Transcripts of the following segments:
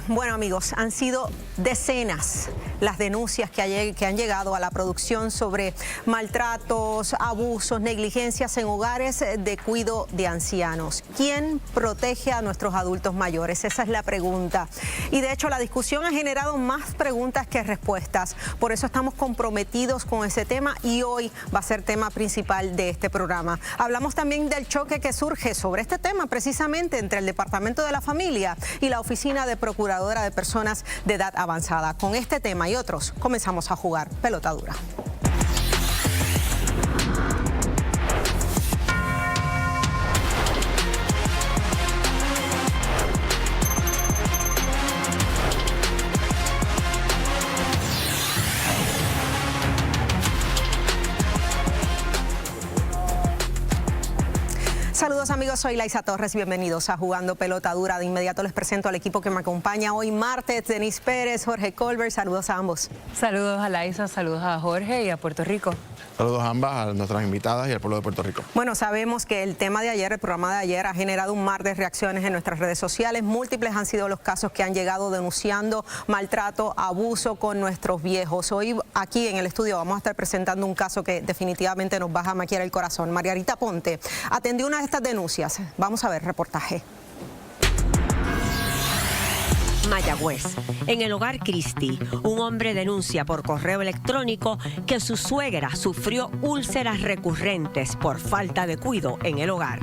Bueno, amigos, han sido decenas las denuncias que han llegado a la producción sobre maltratos, abusos, negligencias en hogares de cuidado de ancianos. ¿Quién protege a nuestros adultos mayores? Esa es la pregunta. Y de hecho la discusión ha generado más preguntas que respuestas. Por eso estamos comprometidos con ese tema y hoy va a ser tema principal de este programa. Hablamos también del choque que surge sobre este tema precisamente entre el Departamento de la Familia y la Oficina de Procuradora de Personas de Edad Avanzada. Con este tema y otros, comenzamos a jugar pelota dura. Saludos amigos, soy Laisa Torres, bienvenidos a Jugando Pelota Dura. De inmediato les presento al equipo que me acompaña hoy martes, Denise Pérez, Jorge Colbert, saludos a ambos. Saludos a Laisa, saludos a Jorge y a Puerto Rico. Saludos a ambas, a nuestras invitadas y al pueblo de Puerto Rico. Bueno, sabemos que el tema de ayer, el programa de ayer, ha generado un mar de reacciones en nuestras redes sociales. Múltiples han sido los casos que han llegado denunciando maltrato, abuso con nuestros viejos. Hoy aquí en el estudio vamos a estar presentando un caso que definitivamente nos va a maquiar el corazón. Margarita Ponte atendió una de estas denuncias. Vamos a ver reportaje. Mayagüez. En el hogar Christie, un hombre denuncia por correo electrónico que su suegra sufrió úlceras recurrentes por falta de cuidado en el hogar.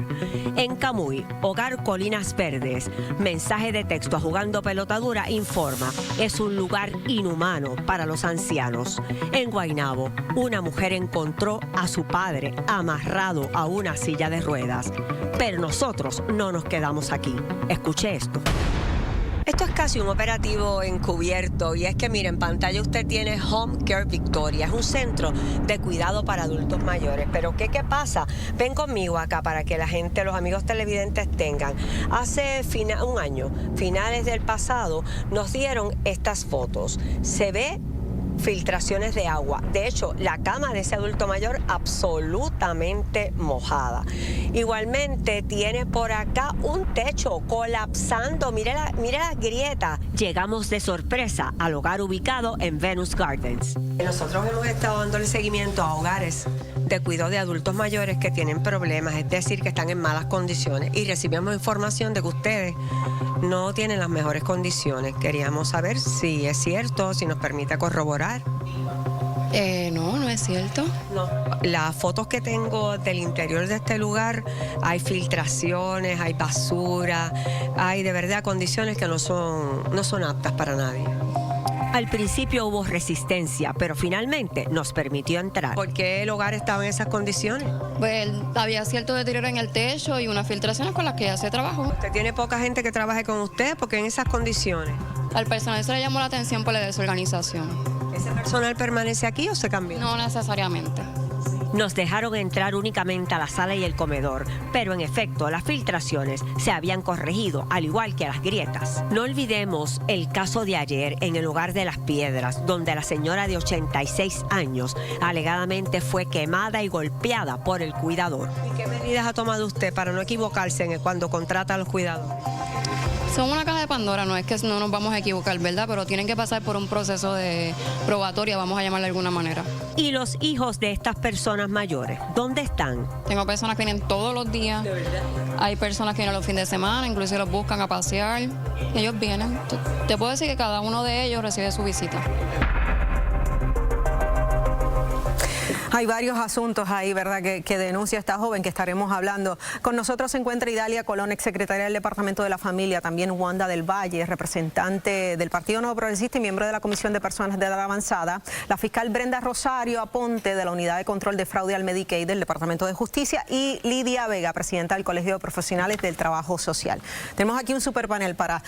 En Camuy, hogar Colinas Verdes, mensaje de texto a Jugando Pelota Dura informa, es un lugar inhumano para los ancianos. En Guaynabo, una mujer encontró a su padre amarrado a una silla de ruedas. Pero nosotros no nos quedamos aquí. Escuche esto. Esto es casi un operativo encubierto y es que, mire, en pantalla usted tiene Home Care Victoria, es un centro de cuidado para adultos mayores. Pero ¿qué pasa? Ven conmigo acá para que la gente, los amigos televidentes tengan. Hace un año, finales del pasado, nos dieron estas fotos. Se ve filtraciones de agua. De hecho, la cama de ese adulto mayor absolutamente mojada. Igualmente tiene por acá un techo colapsando. Mire la grieta. Llegamos de sorpresa al hogar ubicado en Venus Gardens. Nosotros hemos estado dándole seguimiento a hogares de cuidado de adultos mayores que tienen problemas, es decir, que están en malas condiciones, y recibimos información de que ustedes no tienen las mejores condiciones. Queríamos saber si es cierto, si nos permite corroborar. No es cierto. No. Las fotos que tengo del interior de este lugar, hay filtraciones, hay basura, hay de verdad condiciones que no son aptas para nadie. Al principio hubo resistencia, pero finalmente nos permitió entrar. ¿Por qué el hogar estaba en esas condiciones? Pues había cierto deterioro en el techo y unas filtraciones con las que hace trabajo. ¿Usted tiene poca gente que trabaje con usted? Porque en esas condiciones. Al personal se le llamó la atención por la desorganización. ¿Ese personal permanece aquí o se cambió? No necesariamente. Nos dejaron entrar únicamente a la sala y el comedor, pero en efecto las filtraciones se habían corregido, al igual que las grietas. No olvidemos el caso de ayer en el hogar de Las Piedras, donde la señora de 86 años alegadamente fue quemada y golpeada por el cuidador. ¿Y qué medidas ha tomado usted para no equivocarse cuando contrata a los cuidadores? Son una caja de Pandora, no es que no nos vamos a equivocar, ¿verdad? Pero tienen que pasar por un proceso de probatoria, vamos a llamarlo de alguna manera. ¿Y los hijos de estas personas mayores, dónde están? Tengo personas que vienen todos los días. ¿De verdad? Hay personas que vienen los fines de semana, incluso los buscan a pasear. Ellos vienen. Te puedo decir que cada uno de ellos recibe su visita. Hay varios asuntos ahí, ¿verdad?, que denuncia esta joven que estaremos hablando. Con nosotros se encuentra Idalia Colón, exsecretaria del Departamento de la Familia, también Wanda del Valle, representante del Partido Nuevo Progresista y miembro de la Comisión de Personas de Edad Avanzada, la fiscal Brenda Rosario Aponte de la Unidad de Control de Fraude al Medicaid del Departamento de Justicia y Lidia Vega, presidenta del Colegio de Profesionales del Trabajo Social. Tenemos aquí un super panel para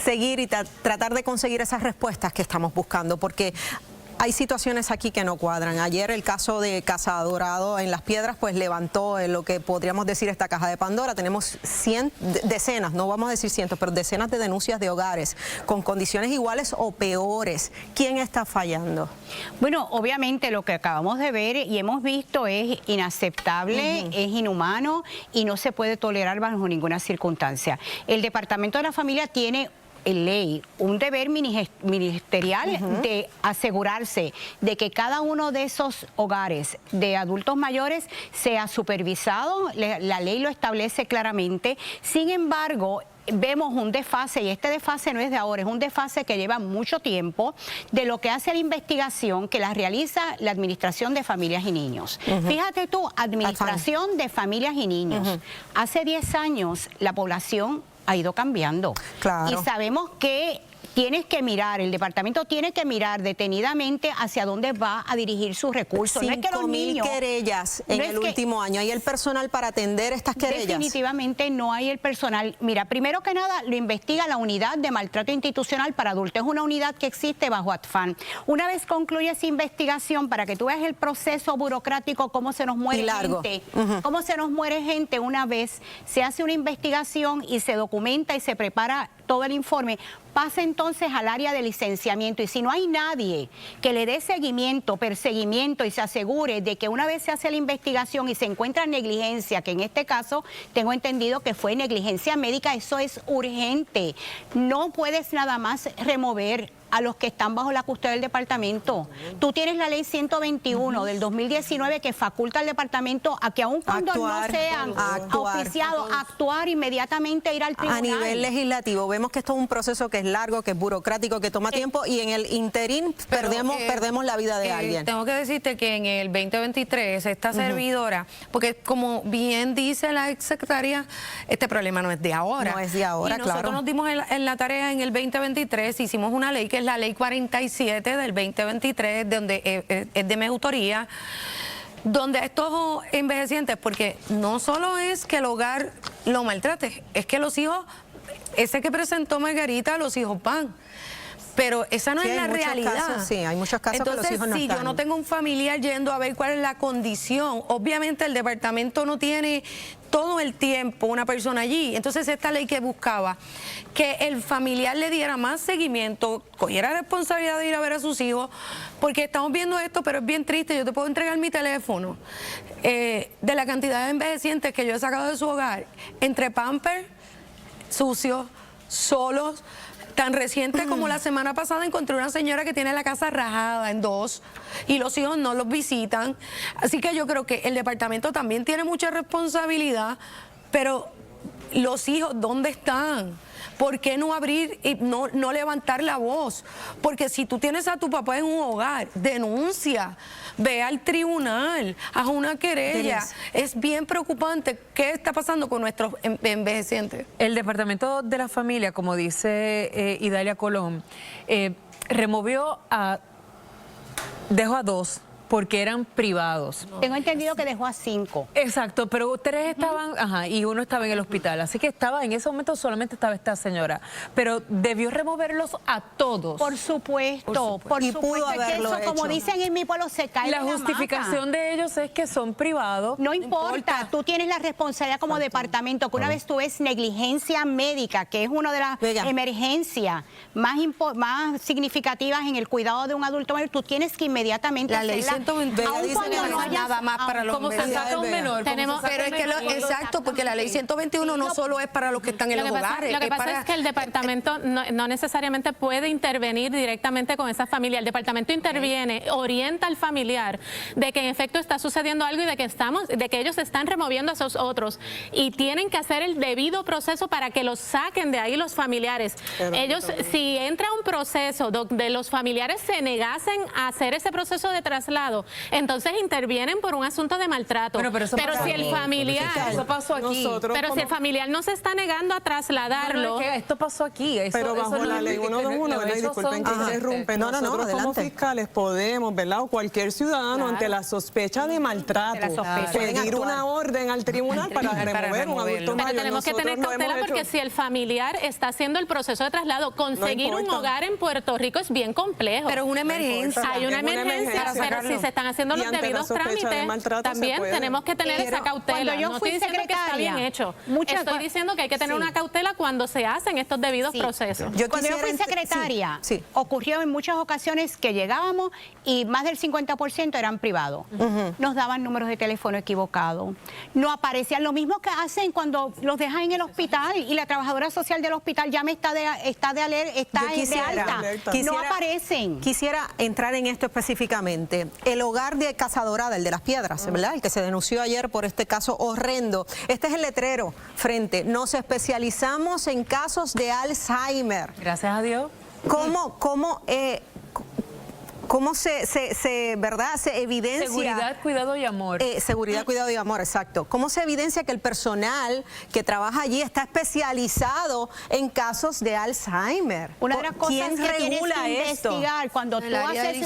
seguir y tratar de conseguir esas respuestas que estamos buscando, porque hay situaciones aquí que no cuadran. Ayer el caso de Casa Dorado en Las Piedras pues levantó lo que podríamos decir esta caja de Pandora. Tenemos decenas, no vamos a decir cientos, pero decenas de denuncias de hogares con condiciones iguales o peores. ¿Quién está fallando? Bueno, obviamente lo que acabamos de ver y hemos visto es inaceptable, es inhumano y no se puede tolerar bajo ninguna circunstancia. El Departamento de la Familia tiene ley, un deber ministerial de asegurarse de que cada uno de esos hogares de adultos mayores sea supervisado. La ley lo establece claramente. Sin embargo, vemos un desfase, y este desfase no es de ahora, es un desfase que lleva mucho tiempo, de lo que hace la investigación que la realiza la Administración de Familias y Niños. Fíjate tú, Administración de Familias y Niños. Hace 10 años la población ha ido cambiando. Claro. Y sabemos que tienes que mirar, el departamento tiene que mirar detenidamente hacia dónde va a dirigir sus recursos. No es que los 5.000 niños, querellas en el último año. ¿Hay el personal para atender estas querellas? Definitivamente no hay el personal. Mira, primero que nada lo investiga la Unidad de Maltrato Institucional para Adultos. Es una unidad que existe bajo ADFAN. Una vez concluye esa investigación, para que tú veas el proceso burocrático, cómo se nos muere gente, cómo se nos muere gente, una vez se hace una investigación y se documenta y se prepara todo el informe, pasa entonces al área de licenciamiento, y si no hay nadie que le dé seguimiento, perseguimiento y se asegure de que una vez se hace la investigación y se encuentra negligencia, que en este caso tengo entendido que fue negligencia médica, eso es urgente. No puedes nada más remover a los que están bajo la custodia del departamento. Tú tienes la ley 121 del 2019 que faculta al departamento a que aun cuando no sean auspiciados, actuar inmediatamente, ir al tribunal. A nivel legislativo, vemos que esto es un proceso que es largo, que es burocrático, que toma tiempo, y en el interín perdemos la vida de alguien. Tengo que decirte que en el 2023 esta servidora, porque como bien dice la exsecretaria, este problema no es de ahora. No es de ahora, y nosotros nos dimos en la tarea en el 2023, hicimos una ley que es la ley 47 del 2023, donde es de mi autoría, donde estos envejecientes, porque no solo es que el hogar lo maltrate, es que los hijos, ese que presentó Margarita, los hijos van. Pero esa no es la realidad. Sí, hay muchos casos. Entonces, que los hijos no si están. yo no tengo un familiar yendo a ver cuál es la condición, obviamente el departamento no tiene todo el tiempo una persona allí. Entonces, esta ley que buscaba que el familiar le diera más seguimiento, cogiera responsabilidad de ir a ver a sus hijos, porque estamos viendo esto, pero es bien triste. Yo te puedo entregar mi teléfono de la cantidad de envejecientes que yo he sacado de su hogar, entre Pampers, sucios, solos. Tan reciente como la semana pasada encontré una señora que tiene la casa rajada en dos y los hijos no los visitan. Así que yo creo que el departamento también tiene mucha responsabilidad, pero los hijos, ¿dónde están? ¿Por qué no abrir y no levantar la voz? Porque si tú tienes a tu papá en un hogar, denuncia, ve al tribunal, haz una querella. Es bien preocupante qué está pasando con nuestros envejecientes. El Departamento de la Familia, como dice Idalia Colón, dejó a 2 porque eran privados. Tengo entendido que dejó a 5. Exacto, pero 3 estaban, y uno estaba en el hospital, así que en ese momento solamente estaba esta señora, pero debió removerlos a todos. Por supuesto, Y pudo es que haberlo eso, como hecho. dicen en mi pueblo, se cae La de la justificación mata. de ellos es que son privados. No importa, tú tienes la responsabilidad como departamento, que una vez tú ves negligencia médica, que es una de las emergencias más significativas en el cuidado de un adulto mayor, tú tienes que inmediatamente La ley hacerla, 121 aun cuando no haya nada más para los Como se saca un menor. Pero es que exacto, porque la ley 121 no solo es para los que están en los hogares. Lo que pasa es que el departamento no necesariamente puede intervenir directamente con esa familia. El departamento interviene, orienta al familiar de que en efecto está sucediendo algo y de que ellos están removiendo a esos otros y tienen que hacer el debido proceso para que los saquen de ahí los familiares. Ellos, si entra un proceso donde los familiares se negasen a hacer ese proceso de traslado, entonces intervienen por un asunto de maltrato. Bueno, pero si el familiar, eso pasó aquí. pero si el familiar no se está negando a trasladarlo, esto pasó aquí. Pero bajo la ley 121, ¿verdad? Y disculpen que interrumpen. Nosotros como fiscales podemos, ¿verdad? O cualquier ciudadano ante la sospecha de maltrato, pedir una orden al tribunal para remover un adulto mayor. pero tenemos que tener cautela porque si el familiar está haciendo el proceso de traslado, conseguir un hogar en Puerto Rico es bien complejo. Pero es una emergencia. Hay una emergencia, pero si se están haciendo los debidos trámites, también tenemos que tener esa cautela. No estoy diciendo que está bien hecho. Estoy diciendo que hay que tener una cautela cuando se hacen estos debidos procesos. Cuando yo fui secretaria, ocurrió en muchas ocasiones que llegábamos y más del 50% eran privados. Nos daban números de teléfono equivocados. No aparecían lo mismo que hacen cuando los dejan en el hospital y la trabajadora social del hospital ya me está de alta. No aparecen. Quisiera entrar en esto específicamente. El hogar de Casa Dorada, el de Las Piedras, ¿verdad? El que se denunció ayer por este caso horrendo. Este es el letrero frente. Nos especializamos en casos de Alzheimer. Gracias a Dios. ¿Cómo ¿verdad? Se evidencia? Seguridad, cuidado y amor. Seguridad, cuidado y amor, exacto. ¿Cómo se evidencia que el personal que trabaja allí está especializado en casos de Alzheimer? Una de las cosas que tienes que investigar cuando tú haces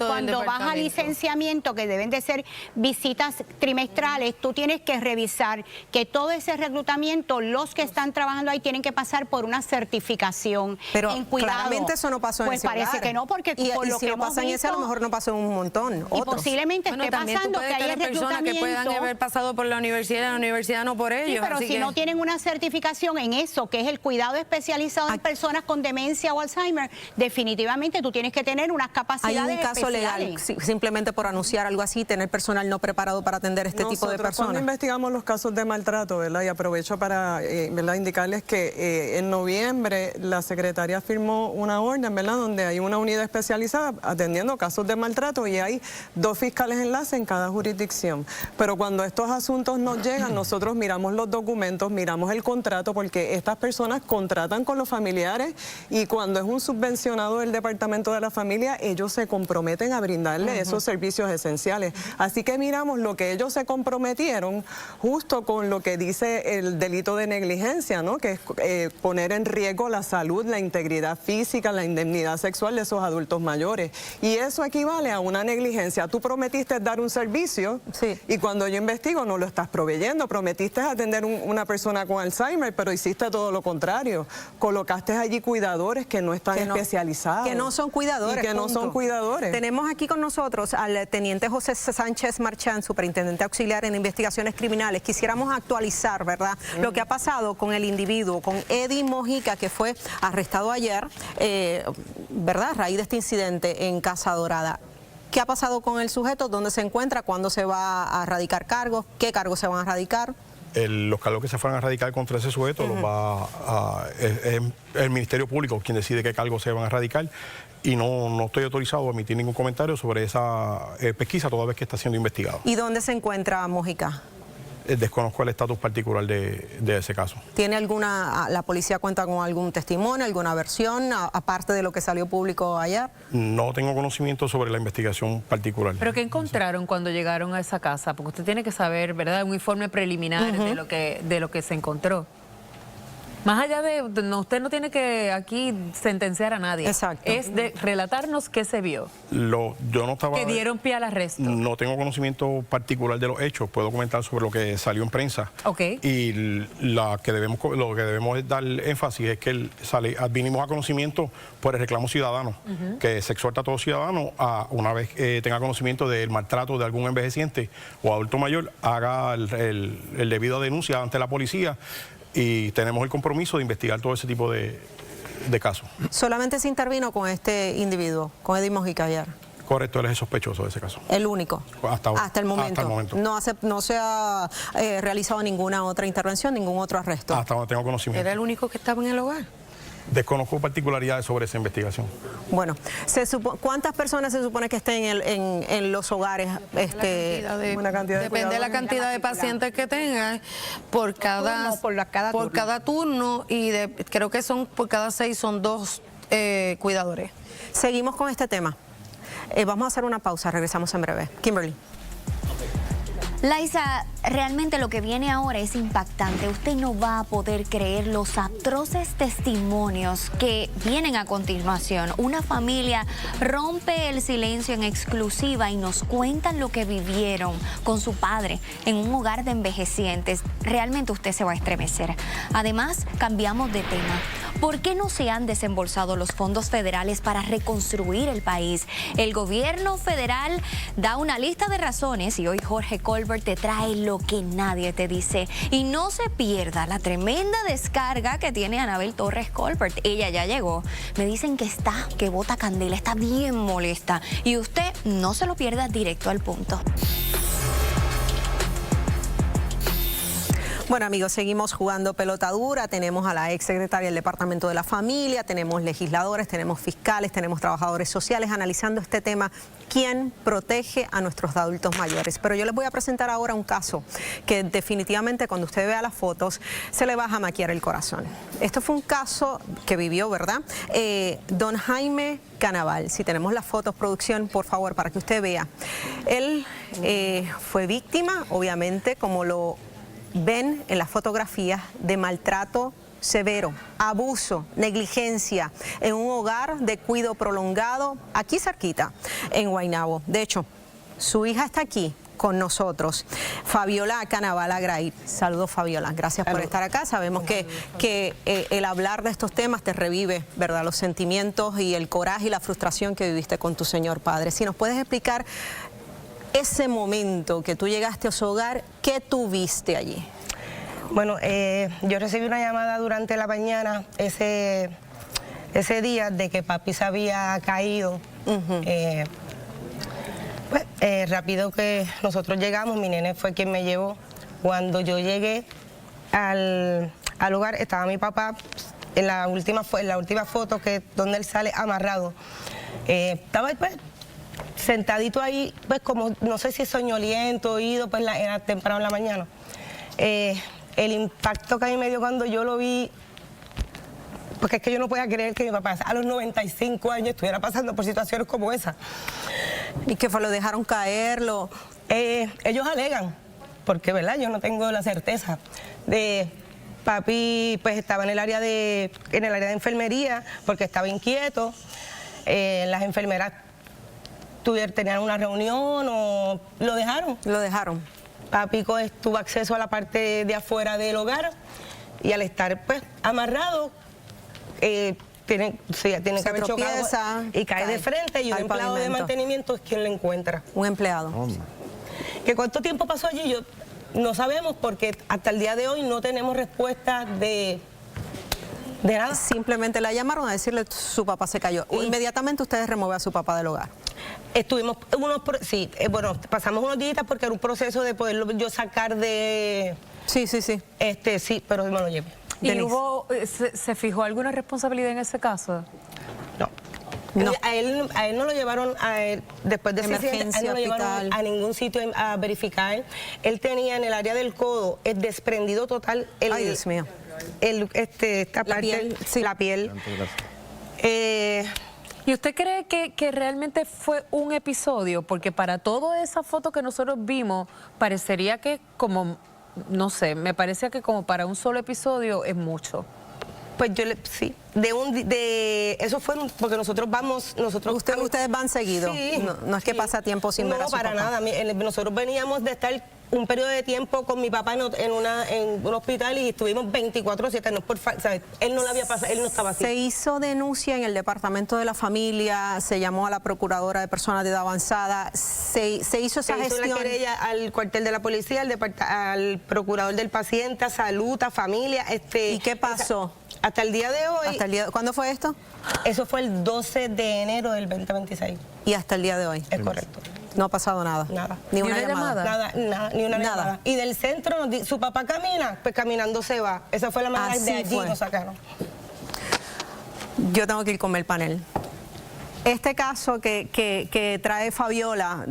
cuando vas a licenciamiento, que deben de ser visitas trimestrales, tú tienes que revisar que todo ese reclutamiento, los que están trabajando ahí tienen que pasar por una certificación. Pero en cuidado. Claramente eso no pasó en ese hogar. Pues parece que no, porque por lo que hemos en ese a lo mejor no pasó en un montón. Y posiblemente esté pasando que hay personas que puedan haber pasado por la universidad no por ellos. Sí, pero si no tienen una certificación en eso, que es el cuidado especializado en personas con demencia o Alzheimer, definitivamente tú tienes que tener unas capacidades especiales. Hay un caso legal, simplemente por anunciar algo así, tener personal no preparado para atender este tipo de personas. Cuando investigamos los casos de maltrato, ¿verdad? Y aprovecho para ¿verdad? Indicarles que en noviembre la secretaria firmó una orden, ¿verdad? Donde hay una unidad especializada atendiendo casos de maltrato y hay 2 fiscales enlace en cada jurisdicción. Pero cuando estos asuntos nos llegan, nosotros miramos los documentos, miramos el contrato, porque estas personas contratan con los familiares y cuando es un subvencionado del Departamento de la Familia, ellos se comprometen a brindarle esos servicios esenciales. Así que miramos lo que ellos se comprometieron justo con lo que dice el delito de negligencia, ¿no? Que es poner en riesgo la salud, la integridad física, la indemnidad sexual de esos adultos mayores. Y eso equivale a una negligencia. Tú prometiste dar un servicio y cuando yo investigo no lo estás proveyendo. Prometiste atender una persona con Alzheimer, pero hiciste todo lo contrario. Colocaste allí cuidadores que no están especializados. Que no son cuidadores. Y que no son cuidadores. Tenemos aquí con nosotros al teniente José Sánchez Marchán, superintendente auxiliar en investigaciones criminales. Quisiéramos actualizar, ¿verdad?, lo que ha pasado con el individuo, con Eddie Mojica, que fue arrestado ayer, ¿verdad?, a raíz de este incidente en Casa Dorada. ¿Qué ha pasado con el sujeto? ¿Dónde se encuentra? ¿Cuándo se va a radicar cargos? ¿Qué cargos se van a radicar? Los cargos que se fueran a radicar contra ese sujeto los va es el Ministerio Público quien decide qué cargos se van a radicar y no estoy autorizado a emitir ningún comentario sobre esa pesquisa toda vez que está siendo investigado. ¿Y dónde se encuentra Mojica? Desconozco el estatus particular de ese caso. ¿Tiene la policía cuenta con algún testimonio, alguna versión, aparte de lo que salió público ayer? No tengo conocimiento sobre la investigación particular. ¿Pero qué encontraron cuando llegaron a esa casa? Porque usted tiene que saber, ¿verdad?, un informe preliminar de lo que se encontró. Más allá de, usted no tiene que aquí sentenciar a nadie. Exacto. Es de relatarnos qué se vio. Yo no estaba... Que dieron pie al arresto. No tengo conocimiento particular de los hechos. Puedo comentar sobre lo que salió en prensa. Y lo que debemos dar énfasis es que vinimos a conocimiento por el reclamo ciudadano, que se exhorta a todo ciudadano a, una vez tenga conocimiento del maltrato de algún envejeciente o adulto mayor, haga el debido denuncia ante la policía. Y tenemos el compromiso de investigar todo ese tipo de casos. ¿Solamente se intervino con este individuo, con Eddie Mojica ayer? Correcto, él es el sospechoso de ese caso. ¿El único? Hasta el momento. Hasta el momento. No se ha realizado ninguna otra intervención, ningún otro arresto. Hasta donde tengo conocimiento. ¿Era el único que estaba en el hogar? Desconozco particularidades sobre esa investigación. Bueno, ¿cuántas personas se supone que estén en los hogares? Depende de la cantidad de pacientes que tengan por cada turno y creo que por cada 6 son 2 cuidadores. Seguimos con este tema. Vamos a hacer una pausa, regresamos en breve. Kimberly. Laisa, realmente lo que viene ahora es impactante. Usted no va a poder creer los atroces testimonios que vienen a continuación. Una familia rompe el silencio en exclusiva y nos cuentan lo que vivieron con su padre en un hogar de envejecientes. Realmente usted se va a estremecer. Además, cambiamos de tema. ¿Por qué no se han desembolsado los fondos federales para reconstruir el país? El gobierno federal da una lista de razones y hoy Jorge Colbert te trae lo que nadie te dice. Y no se pierda la tremenda descarga que tiene Anabel Torres Colbert. Ella ya llegó. Me dicen que bota candela, está bien molesta. Y usted no se lo pierda, directo al punto. Bueno, amigos, seguimos jugando pelota dura. Tenemos a la ex secretaria del Departamento de la Familia, tenemos legisladores, tenemos fiscales, tenemos trabajadores sociales analizando este tema. ¿Quién protege a nuestros adultos mayores? Pero yo les voy a presentar ahora un caso que definitivamente cuando usted vea las fotos se le va a jamaquear el corazón. Esto fue un caso que vivió, ¿verdad? Don Jaime Canaval. Si tenemos las fotos, producción, por favor, para que usted vea. Él fue víctima, obviamente, como lo ven en las fotografías, de maltrato severo, abuso, negligencia en un hogar de cuidado prolongado aquí cerquita, en Guaynabo. De hecho, su hija está aquí con nosotros, Fabiola Canaval Agray. Saludos, Fabiola, gracias por estar acá. Sabemos que el hablar de estos temas te revive, ¿verdad?, los sentimientos y el coraje y la frustración que viviste con tu señor padre. Si nos puedes explicar ese momento que tú llegaste a su hogar, ¿qué tuviste allí? Bueno, yo recibí una llamada durante la mañana ese día de que papi se había caído. Rápido que nosotros llegamos, mi nene fue quien me llevó. Cuando yo llegué al hogar, estaba mi papá en la última foto donde él sale amarrado. Estaba pues sentadito ahí, pues como, no sé si soñoliento, oído, pues era temprano en la mañana. El impacto que a mí me dio cuando yo lo vi, porque es que yo no podía creer que mi papá a los 95 años estuviera pasando por situaciones como esa. ¿Y qué fue? ¿Lo dejaron caer? Ellos alegan, porque verdad yo no tengo la certeza. Papi pues estaba en el área de enfermería porque estaba inquieto. Las enfermeras tenían una reunión o lo dejaron. Lo dejaron. Papi tuvo acceso a la parte de afuera del hogar y al estar pues amarrado, tiene que haber chocado y cae de frente, y un empleado de mantenimiento es quien lo encuentra. Un empleado. ¿Que cuánto tiempo pasó allí? No sabemos, porque hasta el día de hoy no tenemos respuesta de nada. Simplemente la llamaron a decirle su papá se cayó. Inmediatamente ustedes removieron a su papá del hogar. Estuvimos pasamos unos días porque era un proceso de poderlo yo sacar de... Sí, pero me lo llevé. ¿Y se fijó alguna responsabilidad en ese caso? No. A él no lo llevaron después de emergencia, a él no lo llevaron a ningún sitio a verificar. Él tenía en el área del codo el desprendido total. Ay, Dios mío. La piel. ¿Y usted cree que realmente fue un episodio? Porque para toda esa foto que nosotros vimos, parecería que como, no sé, me parecía que como para un solo episodio es mucho. Pues sí, eso fue porque nosotros vamos, ustedes van seguido. Sí, no es que pasa tiempo sin ver a su papá. No, para nada. Nosotros veníamos de estar un periodo de tiempo con mi papá en un hospital y estuvimos 24/7, no por ¿sabes? Él no le había pasado, él no estaba así. Se hizo denuncia en el Departamento de la Familia, se llamó a la Procuradora de Personas de Edad Avanzada, se hizo esa gestión. Se hizo la querella al cuartel de la policía, al Procurador del Paciente, a Salud, a Familia. ¿Y qué pasó? Hasta el día de hoy. ¿Cuándo fue esto? Eso fue el 12 de enero del 2026. ¿Y hasta el día de hoy? Es correcto. No ha pasado nada. Nada. Ni una llamada. Nada, ni una llamada. Y del centro, su papá camina, pues caminando se va. Esa fue la manera de allí nos sacaron. Yo tengo que ir con el panel. Este caso que trae Fabiola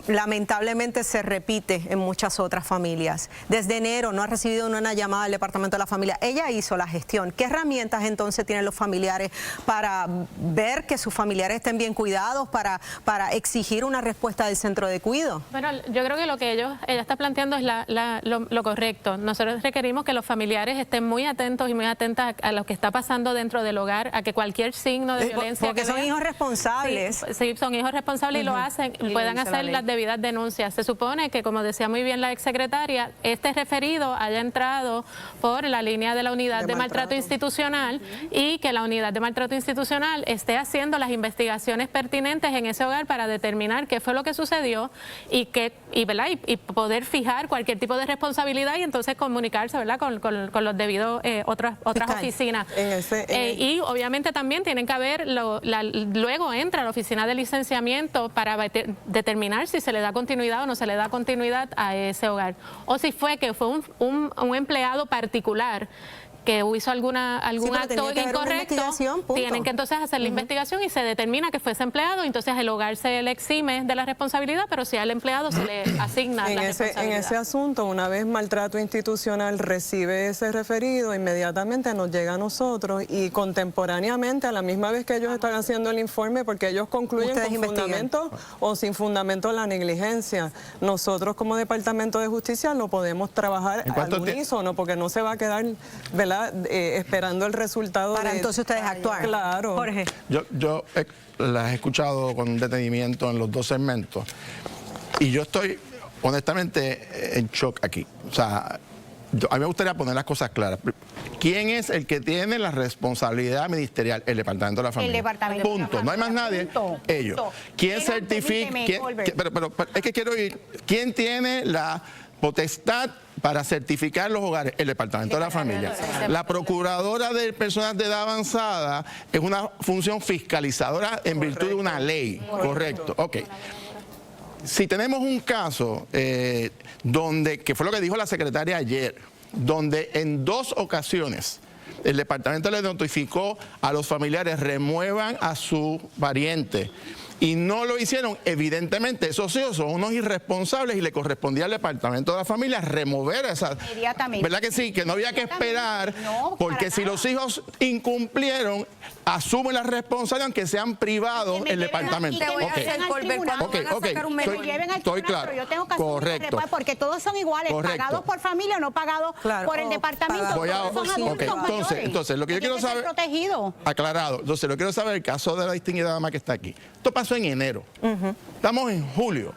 lamentablemente se repite en muchas otras familias. Desde enero no ha recibido una llamada del Departamento de la Familia. Ella hizo la gestión. ¿Qué herramientas entonces tienen los familiares para ver que sus familiares estén bien cuidados, para exigir una respuesta del centro de cuidado? Bueno, yo creo que lo que ella está planteando es lo correcto. Nosotros requerimos que los familiares estén muy atentos y muy atentas a lo que está pasando dentro del hogar, a que cualquier signo de violencia porque son hijos responsables. Sí, son hijos responsables y lo hacen, puedan hacer las debidas denuncias. Se supone que, como decía muy bien la exsecretaria, este referido haya entrado por la línea de la unidad de maltrato institucional y que la unidad de maltrato institucional esté haciendo las investigaciones pertinentes en ese hogar para determinar qué fue lo que sucedió y poder fijar cualquier tipo de responsabilidad y entonces comunicarse, ¿verdad?, con los debidos otras oficinas. Y obviamente también tienen que haber, luego entra la oficina de licenciamiento para determinar si se le da continuidad o no se le da continuidad a ese hogar. O si fue un empleado particular que hizo algún acto incorrecto, tienen que entonces hacer la investigación y se determina que fue ese empleado, entonces el hogar se le exime de la responsabilidad, pero si al empleado se le asigna la responsabilidad. En ese asunto, una vez maltrato institucional recibe ese referido, inmediatamente nos llega a nosotros y contemporáneamente, a la misma vez que ellos están haciendo el informe, porque ellos concluyen con fundamento o sin fundamento la negligencia, nosotros como Departamento de Justicia lo podemos trabajar al unísono, porque no se va a quedar, ¿verdad?, esperando el resultado para entonces ustedes actuar. Claro. Jorge. Yo las he escuchado con detenimiento en los dos segmentos y yo estoy honestamente en shock aquí. O sea, a mí me gustaría poner las cosas claras. ¿Quién es el que tiene la responsabilidad ministerial? El Departamento de la Familia. El Departamento Punto. de la Familia. No hay más nadie. Punto. Ellos. ¿Quién certifica? Pero es que quiero ir. ¿Quién tiene la potestad para certificar los hogares? El Departamento de la Familia. La Procuradora de Personas de Edad Avanzada es una función fiscalizadora en virtud de una ley. Correcto. Ok. Si tenemos un caso donde, que fue lo que dijo la secretaria ayer, donde en 2 ocasiones el departamento le notificó a los familiares remuevan a su pariente y no lo hicieron, evidentemente esos hijos son unos irresponsables y le correspondía al Departamento de la Familia remover esa... ¿Verdad que sí? Que no había que esperar, porque si los hijos incumplieron, asumen la responsabilidad aunque sean privados el departamento. Estoy claro. Correcto. Porque todos son iguales, pagados por familia o no pagados por el departamento. Entonces, lo que yo quiero saber... Aclarado. Entonces, lo que quiero saber, el caso de la distinguida dama que está aquí. Esto pasó en enero. Estamos en julio.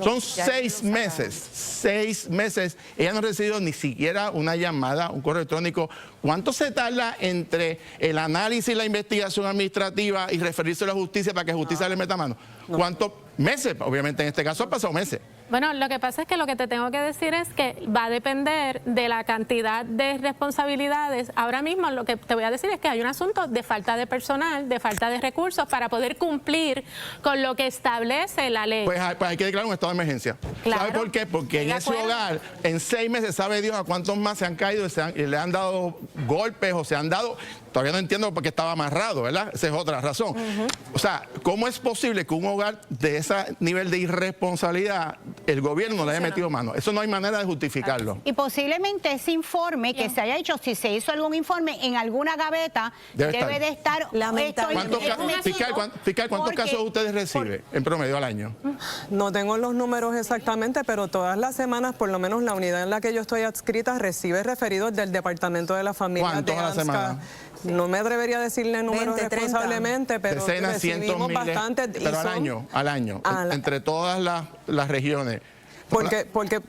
Son 6 meses. 6 meses. Ella no ha recibido ni siquiera una llamada, un correo electrónico. ¿Cuánto se tarda entre el análisis, la investigación administrativa y referirse a la justicia para que justicia le meta mano? ¿Cuántos meses? Obviamente en este caso ha pasado meses. Bueno, lo que pasa es que lo que te tengo que decir es que va a depender de la cantidad de responsabilidades. Ahora mismo lo que te voy a decir es que hay un asunto de falta de personal, de falta de recursos para poder cumplir con lo que establece la ley. Pues hay que declarar un estado de emergencia. Claro. ¿Sabe por qué? Porque en ese hogar, en 6 meses, sabe Dios a cuántos más se han caído y le han dado golpes o se han dado... Todavía no entiendo por qué estaba amarrado, ¿verdad? Esa es otra razón. O sea, ¿cómo es posible que un hogar de ese nivel de irresponsabilidad el gobierno le haya metido mano? Eso no hay manera de justificarlo. Y posiblemente ese informe que se haya hecho, si se hizo algún informe en alguna gaveta, debe de estar... Fiscal, ¿cuántos casos ustedes reciben en promedio al año? No tengo los números exactamente, pero todas las semanas, por lo menos la unidad en la que yo estoy adscrita, recibe referidos del Departamento de la Familia. ¿Cuántos a la semana? No me atrevería a decirle números responsablemente, pero decenas, cientos, miles, bastantes. Pero al año, entre todas las regiones. Porque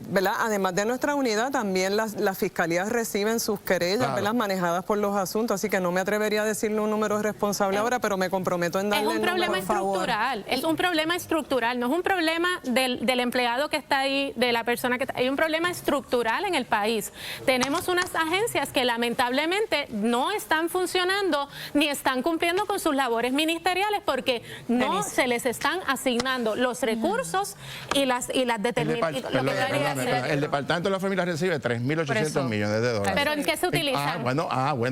¿verdad? Además de nuestra unidad, también las fiscalías reciben sus querellas, ¿verdad? Manejadas por los asuntos, así que no me atrevería a decirle un número responsable ahora, pero me comprometo en darle el número, problema estructural, es un problema estructural, no es un problema del empleado que está ahí, de la persona que está ahí, hay un problema estructural en el país. Tenemos unas agencias que lamentablemente no están funcionando ni están cumpliendo con sus labores ministeriales porque no se les están asignando los recursos y las determinaciones. El Departamento de la Familia recibe 3.800 millones de dólares. ¿Pero en qué se utiliza? Bueno,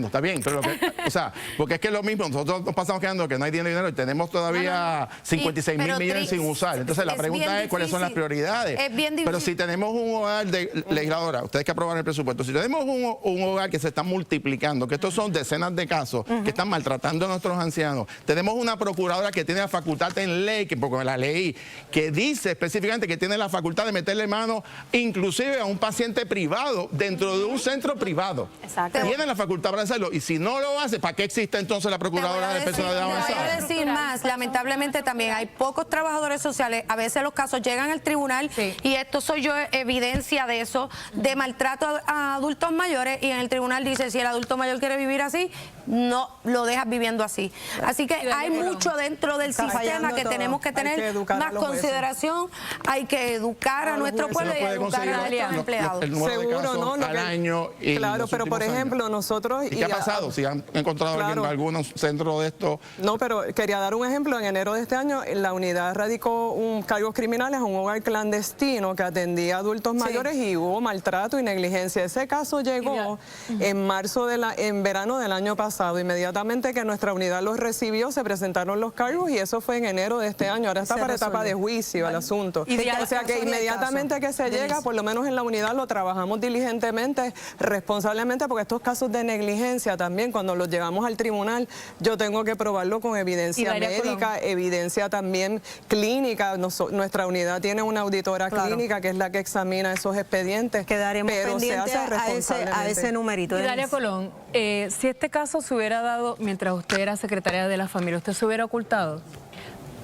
está bien. Pero o sea, porque es que es lo mismo, nosotros nos pasamos quedando que no hay dinero y tenemos todavía 56.000 millones sin usar. Entonces la pregunta es cuáles son las prioridades. Es bien difícil. Pero si tenemos un hogar de legisladora, ustedes que aprobaron el presupuesto, si tenemos un hogar que se está multiplicando, que estos son decenas de casos que están maltratando a nuestros ancianos, tenemos una procuradora que tiene la facultad en ley, porque la ley que dice específicamente que tiene la facultad de meter meterle mano inclusive a un paciente privado dentro de un centro privado. Exacto. Tienen la facultad para hacerlo. Y si no lo hace, ¿para qué existe entonces la Procuradora de Personas Avanzadas? Te voy a decir más. Lamentablemente también hay pocos trabajadores sociales. A veces los casos llegan al tribunal y esto soy yo evidencia de eso, de maltrato a adultos mayores, y en el tribunal dice, si el adulto mayor quiere vivir así, no lo dejas viviendo así. Así que hay mucho dentro del sistema que tenemos que tener más consideración. Hay que educar a nuestro pueblo y educar a nuestros empleados. Seguro, ¿no? Al año. Claro, pero por ejemplo, nosotros... ¿Y qué ha pasado? Si han encontrado algunos centros de esto. No, pero quería dar un ejemplo. En enero de este año, la unidad radicó cargos criminales a un hogar clandestino que atendía a adultos mayores y hubo maltrato y negligencia. Ese caso llegó en verano del año pasado. Inmediatamente que nuestra unidad los recibió, se presentaron los cargos y eso fue en enero de este año. Ahora está para etapa de juicio el asunto. O sea que inmediatamente que se llega, por lo menos en la unidad lo trabajamos diligentemente, responsablemente, porque estos casos de negligencia también, cuando los llevamos al tribunal, yo tengo que probarlo con evidencia médica, evidencia también clínica. Nuestra unidad tiene una auditora clínica que es la que examina esos expedientes. Quedaremos pendientes a ese numerito. Y Dalia Colón, si este caso se hubiera dado mientras usted era secretaria de la familia, ¿usted se hubiera ocultado?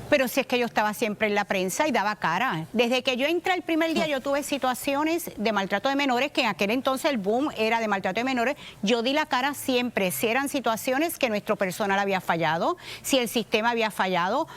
Pero si es que yo estaba siempre en la prensa y daba cara. Desde que yo entré el primer día, yo tuve situaciones de maltrato de menores, que en aquel entonces el boom era de maltrato de menores. Yo di la cara siempre. Si eran situaciones que nuestro personal había fallado, si el sistema había fallado,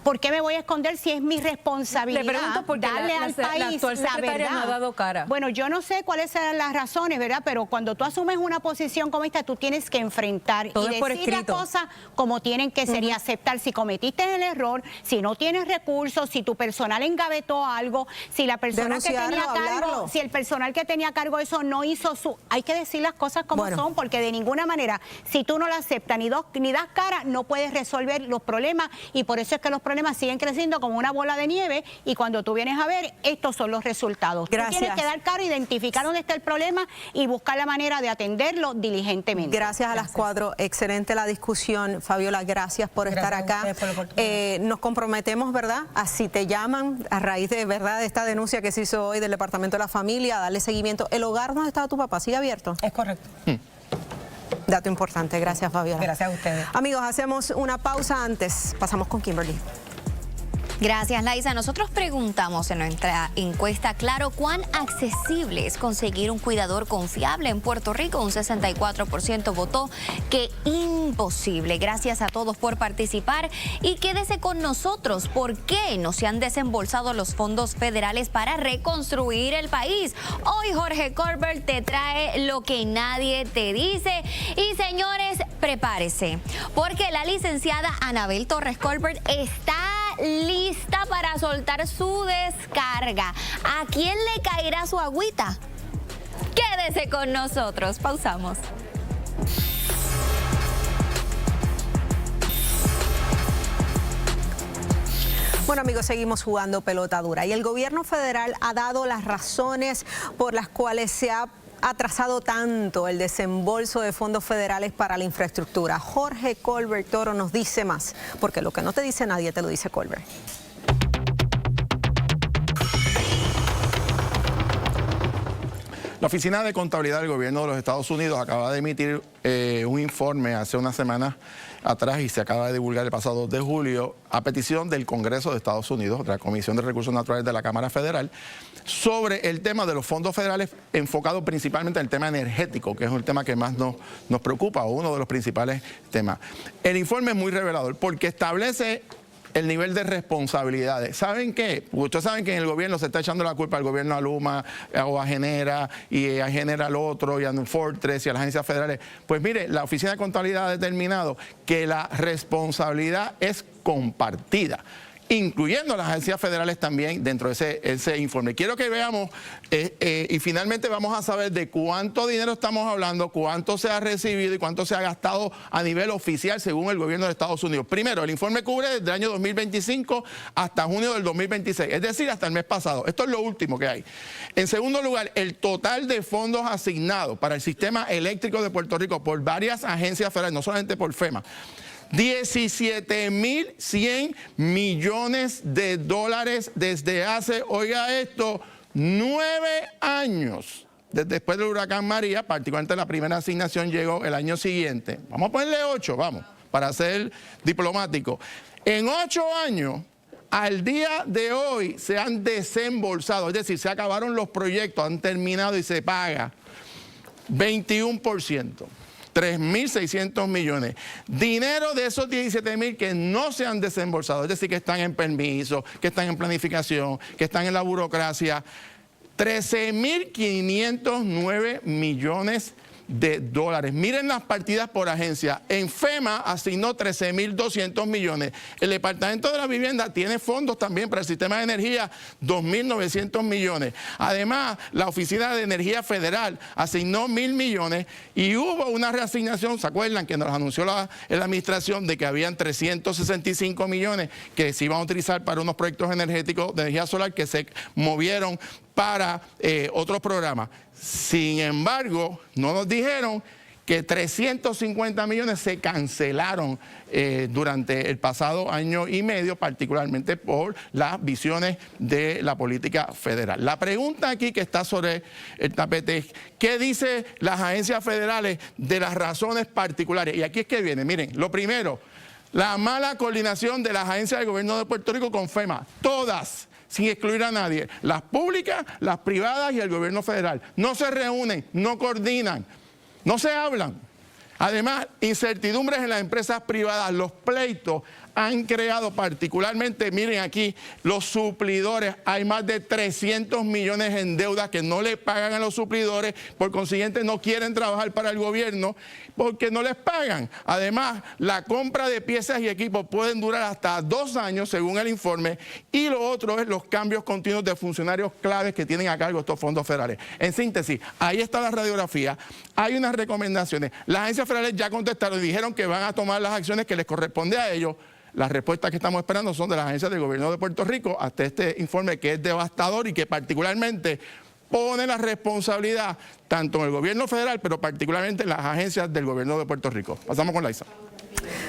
¿por qué me voy a esconder si es mi responsabilidad? Le pregunto porque darle al país la actual secretaria no ha dado cara. Bueno, yo no sé cuáles serán las razones, ¿verdad? Pero cuando tú asumes una posición como esta, tú tienes que enfrentar todo y decir las cosas como tienen que ser y aceptar si cometiste el error, si no tienes recursos, si tu personal engavetó algo, si la persona que tenía cargo, si el personal que tenía cargo eso no hizo su... Hay que decir las cosas como son, porque de ninguna manera, si tú no la aceptas ni das cara, no puedes resolver los problemas, y por eso es que los problemas siguen creciendo como una bola de nieve, y cuando tú vienes a ver, estos son los resultados. Gracias. Tú tienes que dar cara, identificar dónde está el problema y buscar la manera de atenderlo diligentemente. Gracias a las cuatro. Excelente la discusión. Fabiola, gracias por estar acá. Nos comprometemos, ¿verdad?, a si te llaman a raíz de, ¿verdad?, de esta denuncia que se hizo hoy del Departamento de la Familia, a darle seguimiento. ¿El hogar donde estaba tu papá sigue abierto? Es correcto. Dato importante. Gracias, Fabiola. Gracias a ustedes. Amigos, hacemos una pausa antes. Pasamos con Kimberly. Gracias, Laisa. Nosotros preguntamos en nuestra encuesta, claro, ¿cuán accesible es conseguir un cuidador confiable en Puerto Rico? Un 64% votó que imposible. Gracias a todos por participar y quédese con nosotros. ¿Por qué no se han desembolsado los fondos federales para reconstruir el país? Hoy Jorge Colbert te trae lo que nadie te dice. Y señores, prepárese, porque la licenciada Anabel Torres Colbert está lista para soltar su descarga. ¿A quién le caerá su agüita? Quédese con nosotros. Pausamos. Bueno, amigos, seguimos jugando pelota dura y el gobierno federal ha dado las razones por las cuales se ha atrasado tanto el desembolso de fondos federales para la infraestructura. Jorge Colbert Toro nos dice más, porque lo que no te dice nadie te lo dice Colbert. La Oficina de Contabilidad del Gobierno de los Estados Unidos acaba de emitir un informe hace unas semanas atrás y se acaba de divulgar el pasado 2 de julio a petición del Congreso de Estados Unidos, de la Comisión de Recursos Naturales de la Cámara Federal, sobre el tema de los fondos federales enfocado principalmente en el tema energético, que es el tema que más nos preocupa, o uno de los principales temas. El informe es muy revelador porque establece el nivel de responsabilidades. ¿Saben qué? Ustedes saben que en el gobierno se está echando la culpa al gobierno a Luma o a Genera y a Genera al otro y a Fortress y a las agencias federales. Pues mire, la Oficina de Contabilidad ha determinado que la responsabilidad es compartida, incluyendo las agencias federales también dentro de ese informe. Quiero que veamos y finalmente vamos a saber de cuánto dinero estamos hablando, cuánto se ha recibido y cuánto se ha gastado a nivel oficial según el gobierno de Estados Unidos. Primero, el informe cubre desde el año 2025 hasta junio del 2026, es decir, hasta el mes pasado. Esto es lo último que hay. En segundo lugar, el total de fondos asignados para el sistema eléctrico de Puerto Rico por varias agencias federales, no solamente por FEMA. 17.100 millones de dólares desde hace, oiga esto, 9 años. Después del huracán María, particularmente la primera asignación llegó el año siguiente. Vamos a ponerle 8, vamos, para ser diplomático. En 8 años, al día de hoy, se han desembolsado, es decir, se acabaron los proyectos, han terminado y se paga 21%. 3.600 millones. Dinero de esos 17.000 que no se han desembolsado, es decir, que están en permiso, que están en planificación, que están en la burocracia. 13.509 millones de dólares. Miren las partidas por agencia. En FEMA asignó 13.200 millones. El Departamento de la Vivienda tiene fondos también para el sistema de energía, 2.900 millones. Además, la Oficina de Energía Federal asignó 1.000 millones y hubo una reasignación, ¿se acuerdan? Que nos anunció la administración de que habían 365 millones que se iban a utilizar para unos proyectos energéticos de energía solar que se movieron para otros programas. Sin embargo, no nos dijeron que 350 millones se cancelaron durante el pasado año y medio, particularmente por las visiones de la política federal. La pregunta aquí que está sobre el tapete es, ¿qué dicen las agencias federales de las razones particulares? Y aquí es que viene, miren, lo primero, la mala coordinación de las agencias del gobierno de Puerto Rico con FEMA, todas, sin excluir a nadie, las públicas, las privadas y el gobierno federal. No se reúnen, no coordinan, no se hablan. Además, incertidumbres en las empresas privadas, los pleitos han creado particularmente, miren aquí, los suplidores. Hay más de 300 millones en deudas que no le pagan a los suplidores, por consiguiente no quieren trabajar para el gobierno porque no les pagan. Además, la compra de piezas y equipos pueden durar hasta 2 años, según el informe, y lo otro es los cambios continuos de funcionarios claves que tienen a cargo estos fondos federales. En síntesis, ahí está la radiografía, hay unas recomendaciones. Las agencias federales ya contestaron y dijeron que van a tomar las acciones que les corresponde a ellos. Las respuestas que estamos esperando son de las agencias del gobierno de Puerto Rico hasta este informe que es devastador y que particularmente pone la responsabilidad tanto en el gobierno federal, pero particularmente en las agencias del gobierno de Puerto Rico. Pasamos con Laisa.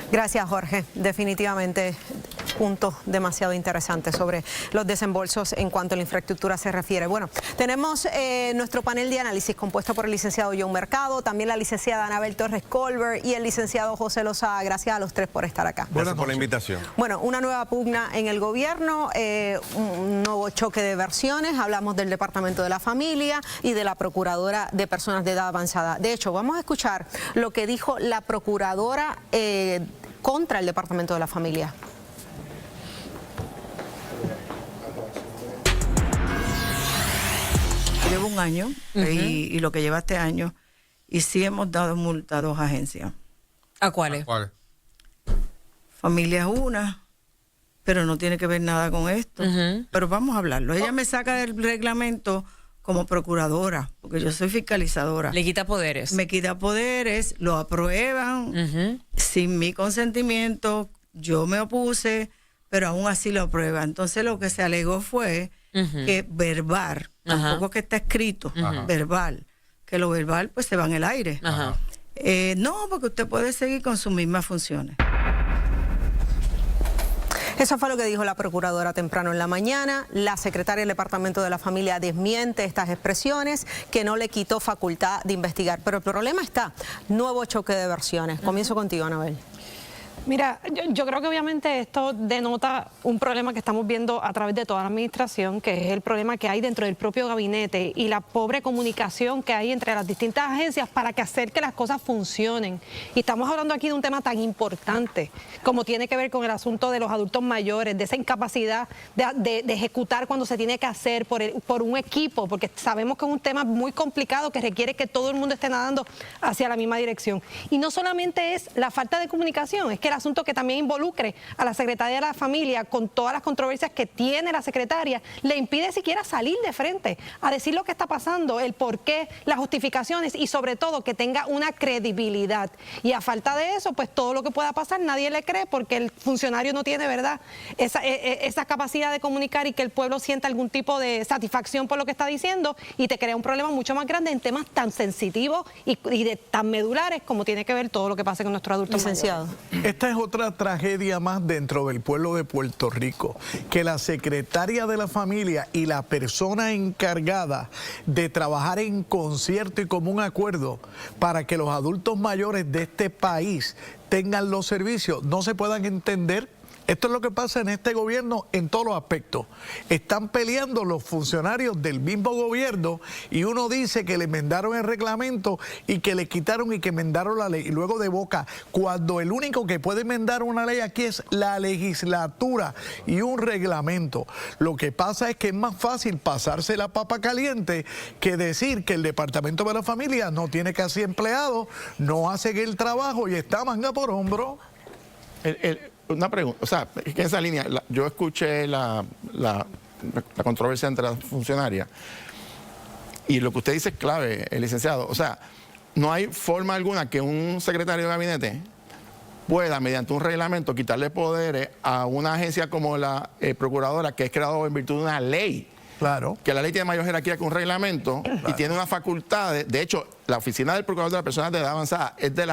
Gracias, Jorge. Definitivamente punto demasiado interesante sobre los desembolsos en cuanto a la infraestructura se refiere. Bueno, tenemos nuestro panel de análisis compuesto por el licenciado John Mercado, también la licenciada Anabel Torres Colbert y el licenciado José Lozada. Gracias a los tres por estar acá. Gracias por la invitación. Bueno, una nueva pugna en el gobierno, un nuevo choque de versiones. Hablamos del Departamento de la Familia y de la Procuradora de Personas de Edad Avanzada. De hecho, vamos a escuchar lo que dijo la Procuradora contra el Departamento de la Familia. Llevo un año y lo que lleva este año, y sí hemos dado multa a 2 agencias. ¿A cuáles? Familia es una, pero no tiene que ver nada con esto. Pero vamos a hablarlo. Ella me saca del reglamento como procuradora, porque yo soy fiscalizadora. Le quita poderes. Me quita poderes, lo aprueban sin mi consentimiento, yo me opuse, pero aún así lo aprueban. Entonces lo que se alegó fue que verbal, tampoco que está escrito, verbal, que lo verbal pues se va en el aire. No, porque usted puede seguir con sus mismas funciones. Eso fue lo que dijo la Procuradora temprano en la mañana. La secretaria del Departamento de la Familia desmiente estas expresiones, que no le quitó facultad de investigar. Pero el problema está, nuevo choque de versiones. Comienzo contigo, Anabel. Mira, yo creo que obviamente esto denota un problema que estamos viendo a través de toda la administración, que es el problema que hay dentro del propio gabinete y la pobre comunicación que hay entre las distintas agencias para que hacer que las cosas funcionen. Y estamos hablando aquí de un tema tan importante como tiene que ver con el asunto de los adultos mayores, de esa incapacidad de ejecutar cuando se tiene que hacer por un equipo, porque sabemos que es un tema muy complicado que requiere que todo el mundo esté nadando hacia la misma dirección. Y no solamente es la falta de comunicación, es que el asunto que también involucre a la Secretaría de la Familia con todas las controversias que tiene la secretaria, le impide siquiera salir de frente a decir lo que está pasando, el por qué, las justificaciones y sobre todo que tenga una credibilidad. Y a falta de eso, pues todo lo que pueda pasar nadie le cree porque el funcionario no tiene, ¿verdad?, esa capacidad de comunicar y que el pueblo sienta algún tipo de satisfacción por lo que está diciendo, y te crea un problema mucho más grande en temas tan sensitivos y tan medulares como tiene que ver todo lo que pasa con nuestro adulto. Licenciado. esta es otra tragedia más dentro del pueblo de Puerto Rico, que la secretaria de la familia y la persona encargada de trabajar en concierto y común acuerdo para que los adultos mayores de este país tengan los servicios no se puedan entender. Esto es lo que pasa en este gobierno en todos los aspectos. Están peleando los funcionarios del mismo gobierno y uno dice que le enmendaron el reglamento y que le quitaron y que enmendaron la ley. Y luego de boca, cuando el único que puede enmendar una ley aquí es la legislatura y un reglamento. Lo que pasa es que es más fácil pasarse la papa caliente que decir que el Departamento de la Familia no tiene casi empleados, no hace el trabajo y está manga por hombro. Una pregunta, o sea, es que en esa línea, yo escuché la controversia entre las funcionarias y lo que usted dice es clave, el licenciado. O sea, no hay forma alguna que un secretario de gabinete pueda, mediante un reglamento, quitarle poderes a una agencia como la Procuradora, que es creado en virtud de una ley. Claro. Que la ley tiene mayor jerarquía que un reglamento, claro, y tiene unas facultades. De hecho, la Oficina del Procurador de las Personas de Edad Avanzada es de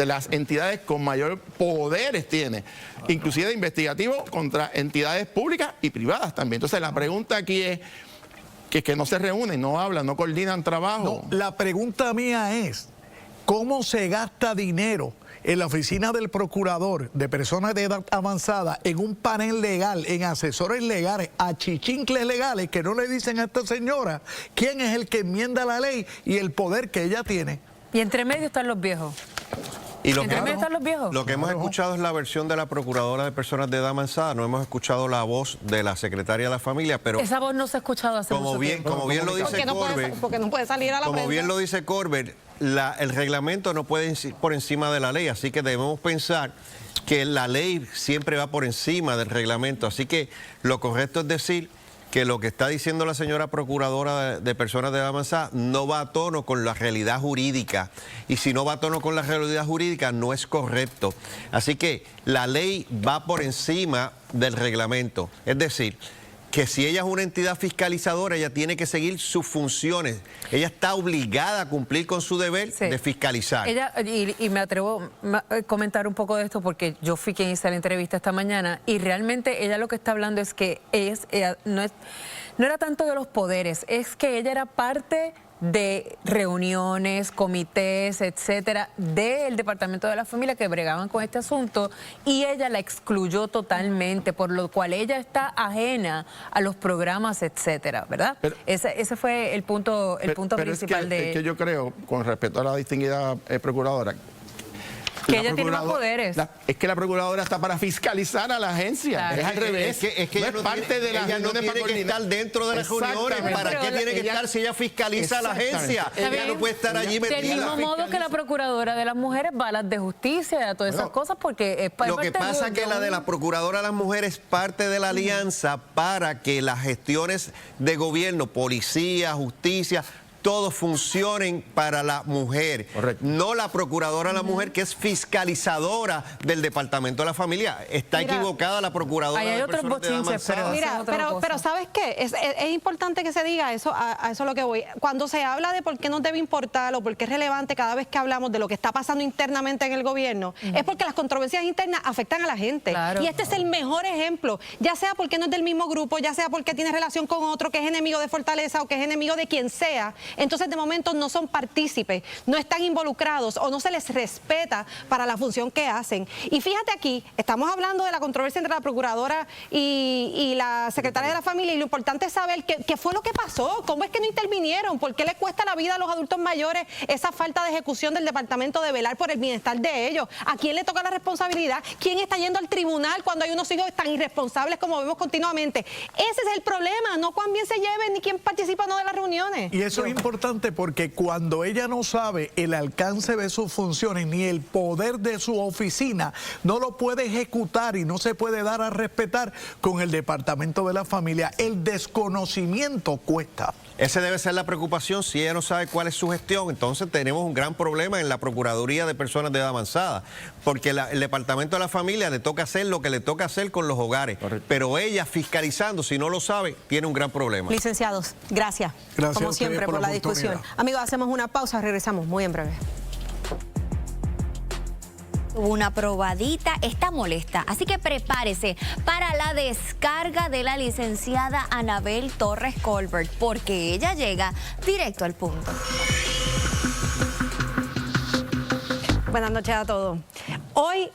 las entidades con mayor poderes tiene, inclusive de investigativo contra entidades públicas y privadas también. Entonces la pregunta aquí es que no se reúnen, no hablan, no coordinan trabajo. No, la pregunta mía es, ¿cómo se gasta dinero en la oficina del procurador de personas de edad avanzada, en un panel legal, en asesores legales, achichincles legales que no le dicen a esta señora quién es el que enmienda la ley y el poder que ella tiene? Y entre medio están los viejos. Y lo que hemos escuchado es la versión de la Procuradora de Personas de Edad Avanzada, no hemos escuchado la voz de la Secretaria de la Familia, pero esa voz no se ha escuchado hace mucho tiempo. Como bien lo dice Corbett, porque no puede salir a la como prensa. bien lo dice Corbett, el reglamento no puede ir por encima de la ley, así que debemos pensar que la ley siempre va por encima del reglamento, así que lo correcto es decir que lo que está diciendo la señora Procuradora de Personas de Edad Avanzada no va a tono con la realidad jurídica. Y si no va a tono con la realidad jurídica, no es correcto. Así que la ley va por encima del reglamento. Es decir, que si ella es una entidad fiscalizadora, ella tiene que seguir sus funciones. Ella está obligada a cumplir con su deber de fiscalizar. Ella, y me atrevo a comentar un poco de esto porque yo fui quien hice la entrevista esta mañana y realmente ella lo que está hablando es que no era tanto de los poderes, es que ella era parte de reuniones, comités, etcétera, del Departamento de la Familia que bregaban con este asunto y ella la excluyó totalmente, por lo cual ella está ajena a los programas, etcétera, ¿verdad? Pero, ese fue el punto principal es que yo creo, con respecto a la distinguida procuradora, que ella tiene más poderes. Es que la Procuradora está para fiscalizar a la agencia. Claro. Es al revés. Es que ella no parte de las reuniones, no tiene que estar dentro de las reuniones. ¿Para qué tiene que estar si ella fiscaliza a la agencia? Ella no puede estar allí metida. Del mismo modo que la Procuradora de las Mujeres va a las de justicia y a todas esas cosas porque es lo que pasa es que la de la Procuradora de las Mujeres es parte de la alianza para que las gestiones de gobierno, policía, justicia, todos funcionen para la mujer. Correcto. No la Procuradora de la Mujer, que es fiscalizadora del Departamento de la Familia. Está equivocada la Procuradora hay de otros bochinches, pero ¿sabes qué? Es importante que se diga eso, a eso es lo que voy. Cuando se habla de por qué nos debe importar o por qué es relevante cada vez que hablamos de lo que está pasando internamente en el gobierno, es porque las controversias internas afectan a la gente. Claro. Y este es el mejor ejemplo, ya sea porque no es del mismo grupo, ya sea porque tiene relación con otro que es enemigo de Fortaleza o que es enemigo de quien sea. Entonces de momento no son partícipes, no están involucrados o no se les respeta para la función que hacen. Y fíjate aquí, estamos hablando de la controversia entre la Procuradora y la Secretaria de la Familia y lo importante es saber qué fue lo que pasó, cómo es que no intervinieron, por qué le cuesta la vida a los adultos mayores esa falta de ejecución del departamento de velar por el bienestar de ellos. ¿A quién le toca la responsabilidad? ¿Quién está yendo al tribunal cuando hay unos hijos tan irresponsables como vemos continuamente? Ese es el problema, no cuán bien se lleven ni quién participa o no de las reuniones. Y eso es importante porque cuando ella no sabe el alcance de sus funciones ni el poder de su oficina, no lo puede ejecutar y no se puede dar a respetar con el Departamento de la Familia. El desconocimiento cuesta. Esa debe ser la preocupación. Si ella no sabe cuál es su gestión, entonces tenemos un gran problema en la Procuraduría de Personas de Edad Avanzada, porque el Departamento de la Familia le toca hacer lo que le toca hacer con los hogares. Correcto. Pero ella fiscalizando, si no lo sabe, tiene un gran problema. Licenciados, gracias como siempre por la discusión. Amigos, hacemos una pausa, regresamos muy en breve. Una probadita, está molesta, así que prepárese para la descarga de la licenciada Anabel Torres Colbert, porque ella llega directo al punto. Buenas noches a todos. Hoy,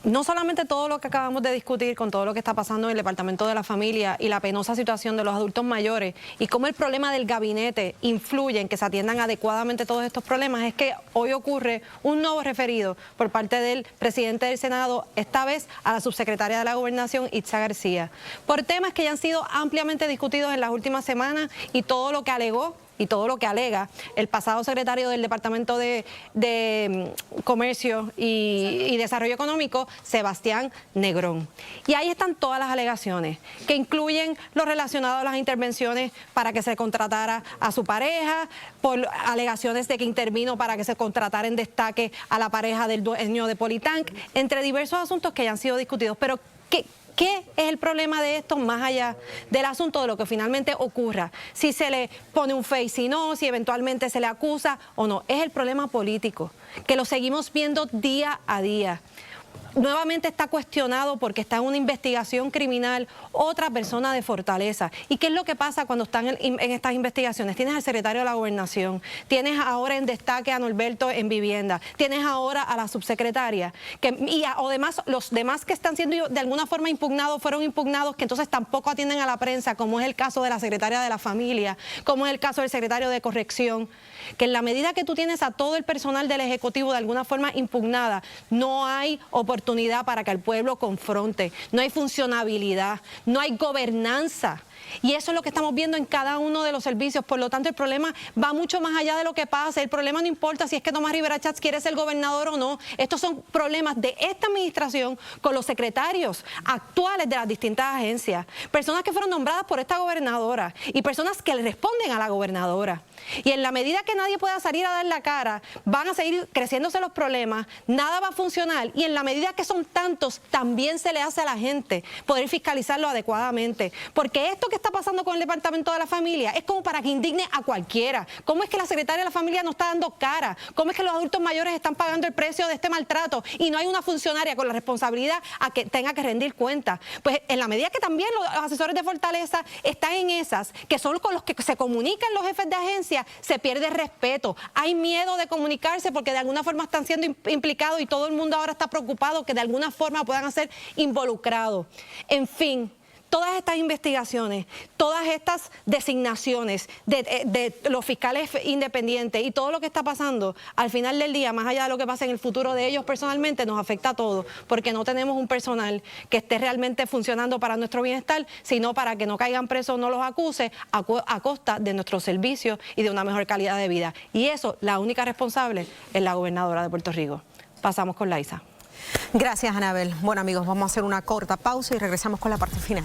no solamente todo lo que acabamos de discutir con todo lo que está pasando en el Departamento de la Familia y la penosa situación de los adultos mayores y cómo el problema del gabinete influye en que se atiendan adecuadamente todos estos problemas, es que hoy ocurre un nuevo referido por parte del presidente del Senado, esta vez a la subsecretaria de la Gobernación, Itzá García, por temas que ya han sido ampliamente discutidos en las últimas semanas y todo lo que alegó y todo lo que alega el pasado secretario del Departamento de Comercio y Desarrollo Económico, Sebastián Negrón. Y ahí están todas las alegaciones, que incluyen lo relacionado a las intervenciones para que se contratara a su pareja, por alegaciones de que intervino para que se contratara en destaque a la pareja del dueño de Politank, entre diversos asuntos que ya han sido discutidos. Pero ¿qué es el problema de esto más allá del asunto de lo que finalmente ocurra? Si se le pone un face, si no, si eventualmente se le acusa o no. Es el problema político, que lo seguimos viendo día a día. Nuevamente está cuestionado porque está en una investigación criminal otra persona de Fortaleza. ¿Y qué es lo que pasa cuando están en estas investigaciones? Tienes al secretario de la Gobernación, tienes ahora en destaque a Norberto en Vivienda, tienes ahora a la subsecretaria, además los demás que están siendo de alguna forma impugnados, fueron impugnados, que entonces tampoco atienden a la prensa, como es el caso de la secretaria de la Familia, como es el caso del secretario de Corrección, que en la medida que tú tienes a todo el personal del Ejecutivo de alguna forma impugnada, no hay oportunidad para que el pueblo confronte, no hay funcionabilidad, no hay gobernanza. Y eso es lo que estamos viendo en cada uno de los servicios. Por lo tanto, el problema va mucho más allá de lo que pasa. El problema no importa si es que Tomás Rivera Schatz quiere ser gobernador o no. Estos son problemas de esta administración con los secretarios actuales de las distintas agencias. Personas que fueron nombradas por esta gobernadora y personas que le responden a la gobernadora. Y en la medida que nadie pueda salir a dar la cara, van a seguir creciéndose los problemas, nada va a funcionar. Y en la medida que son tantos, también se le hace a la gente poder fiscalizarlo adecuadamente. Porque esto que está pasando con el Departamento de la Familia es como para que indigne a cualquiera. ¿Cómo es que la secretaria de la Familia no está dando cara? ¿Cómo es que los adultos mayores están pagando el precio de este maltrato y no hay una funcionaria con la responsabilidad a que tenga que rendir cuentas? Pues en la medida que también los asesores de Fortaleza están en esas, que son con los que se comunican los jefes de agencia, se pierde respeto. Hay miedo de comunicarse porque de alguna forma están siendo implicados y todo el mundo ahora está preocupado que de alguna forma puedan ser involucrados. En fin, todas estas investigaciones, todas estas designaciones de los fiscales independientes y todo lo que está pasando, al final del día, más allá de lo que pasa en el futuro de ellos personalmente, nos afecta a todos, porque no tenemos un personal que esté realmente funcionando para nuestro bienestar, sino para que no caigan presos, no los acuse a costa de nuestros servicios y de una mejor calidad de vida. Y eso, la única responsable es la gobernadora de Puerto Rico. Pasamos con Laisa. Gracias, Anabel. Bueno, amigos, vamos a hacer una corta pausa y regresamos con la parte final.